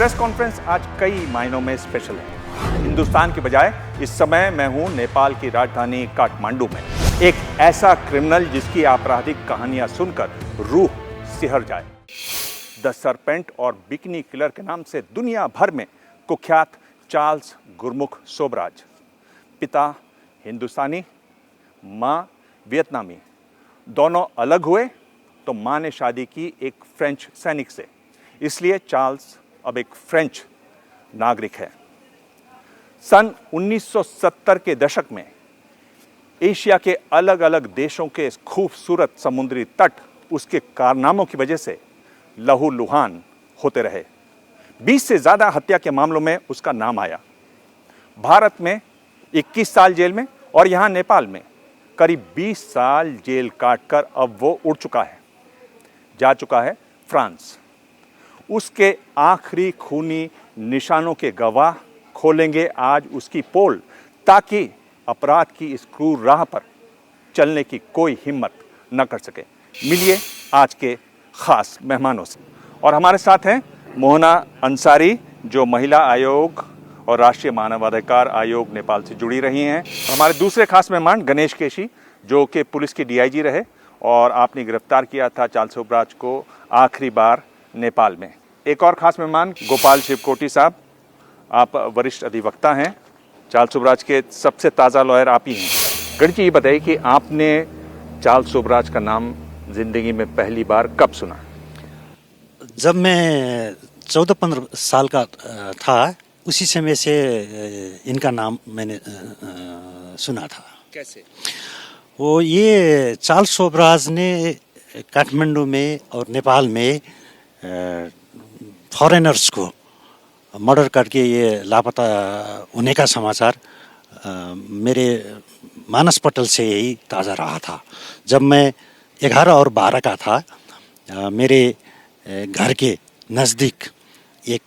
Press conference आज कई मायनों में स्पेशल है। हिंदुस्तान के बजाय इस समय मैं हूं नेपाल की राजधानी काठमांडू में। एक ऐसा क्रिमिनल जिसकी आपराधिक कहानियां सुनकर रूह सिहर जाए। द सरपेंट और बिकनी किलर के नाम से दुनिया भर में कुख्यात चार्ल्स गुरमुख सोबराज। पिता हिंदुस्तानी, माँ वियतनामी। दोनों अलग हुए तो माँ ने शादी की एक फ्रेंच सैनिक से, इसलिए चार्ल्स अब एक फ्रेंच नागरिक है। सन 1970 के दशक में एशिया के अलग अलग देशों के खूबसूरत समुद्री तट उसके कारनामों की वजह से लहूलुहान होते रहे। 20 से ज्यादा हत्या के मामलों में उसका नाम आया। भारत में 21 साल जेल में और यहां नेपाल में करीब 20 साल जेल काटकर अब वो उड़ चुका है, जा चुका है फ्रांस। उसके आखिरी खूनी निशानों के गवाह खोलेंगे आज उसकी पोल, ताकि अपराध की इस क्रूर राह पर चलने की कोई हिम्मत न कर सके। मिलिए आज के खास मेहमानों से। और हमारे साथ हैं मोहना अंसारी, जो महिला आयोग और राष्ट्रीय मानवाधिकार आयोग नेपाल से जुड़ी रही हैं। हमारे दूसरे खास मेहमान गणेश केशी, जो कि पुलिस के डीआईजी रहे और आपने गिरफ्तार किया था चार्ल्स सोबराज को आखिरी बार नेपाल में। एक और खास मेहमान गोपाल शिवकोटी साहब, आप वरिष्ठ अधिवक्ता हैं, चार्ल्स सोबराज के सबसे ताज़ा लॉयर आप ही हैं। गणेश जी, ये बताइए कि आपने चार्ल्स सोबराज का नाम जिंदगी में पहली बार कब सुना? जब मैं 14-15 साल का था, उसी समय से इनका नाम मैंने सुना था। कैसे? वो ये चार्ल्स सोबराज ने काठमांडू में और नेपाल में फॉरेनर्स को मर्डर करके ये लापता होने का समाचार मेरे मानस पटल से ही ताज़ा रहा था। जब मैं 11 और 12 का था, मेरे घर के नज़दीक एक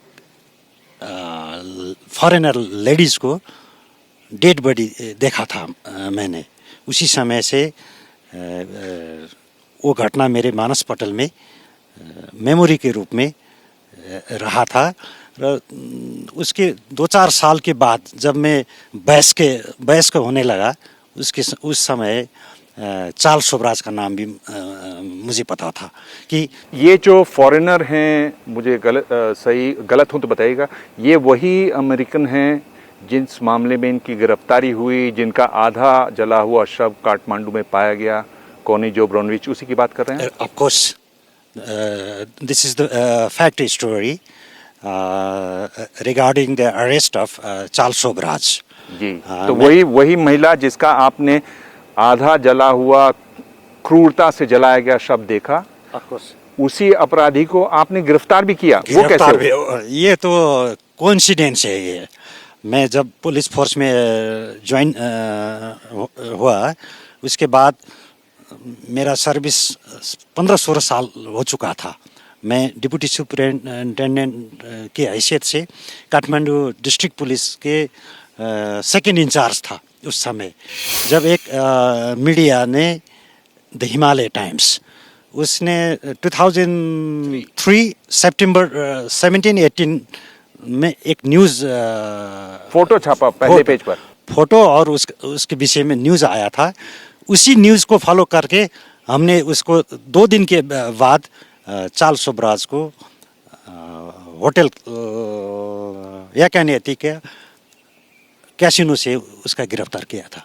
फॉरेनर लेडीज़ को डेड बॉडी देखा था मैंने। उसी समय से वो घटना मेरे मानस पटल में मेमोरी के रूप में रहा था। उसके 2-4 साल के बाद जब मैं वयस्क होने लगा, उस समय चार्ल्स सोबराज का नाम भी मुझे पता था। कि ये जो फॉरेनर हैं, मुझे गलत हूं तो बताइएगा, ये वही अमेरिकन हैं जिस मामले में इनकी गिरफ्तारी हुई, जिनका आधा जला हुआ शव काठमांडू में पाया गया, कोनी जोब्रोनविच, उसी की बात कर रहे हैं? Of course, this is the fact story regarding the arrest of Charles Sobhraj. जी, तो वही महिला जिसका आपने आधा जला हुआ, क्रूरता से जलाया गया शव देखा, उसी अपराधी को आपने गिरफ्तार भी किया। वो कैसे? ये तो कोइंसिडेंस है। ये मैं जब पुलिस फोर्स में ज्वाइन हुआ, उसके बाद मेरा सर्विस 15-16 साल हो चुका था। मैं डिप्टी सुपरिटेंडेंट की हैसियत से काठमांडू डिस्ट्रिक्ट पुलिस के सेकंड इंचार्ज था उस समय। जब एक मीडिया ने द हिमालय टाइम्स, उसने 2003 सितंबर 17-18 में एक न्यूज़ फोटो छापा पहले पेज पर, फोटो और उसके विषय में न्यूज़ आया था। उसी न्यूज़ को फॉलो करके हमने उसको 2 दिन के बाद चार्ल्स सोबराज को होटल या कहने के कैसीनो से उसका गिरफ्तार किया था।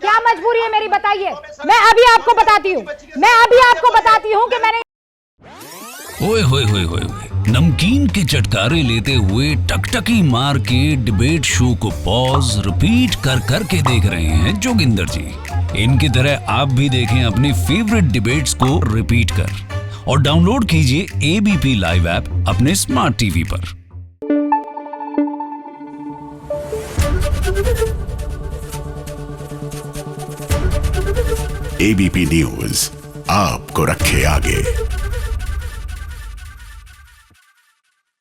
क्या मजबूरी है मेरी, बताइए। मैं अभी आपको बताती हूँ कि मैंने ओए होए होए होए, नमकीन के चटकारे लेते हुए टकटकी मार के डिबेट शो को पॉज रिपीट कर करके देख रहे हैं जोगिंदर जी। इनकी तरह आप भी देखें अपनी फेवरेट डिबेट्स को रिपीट कर, और डाउनलोड कीजिए एबीपी लाइव ऐप अपने स्मार्ट टीवी पर। एबीपी न्यूज आपको रखे आगे।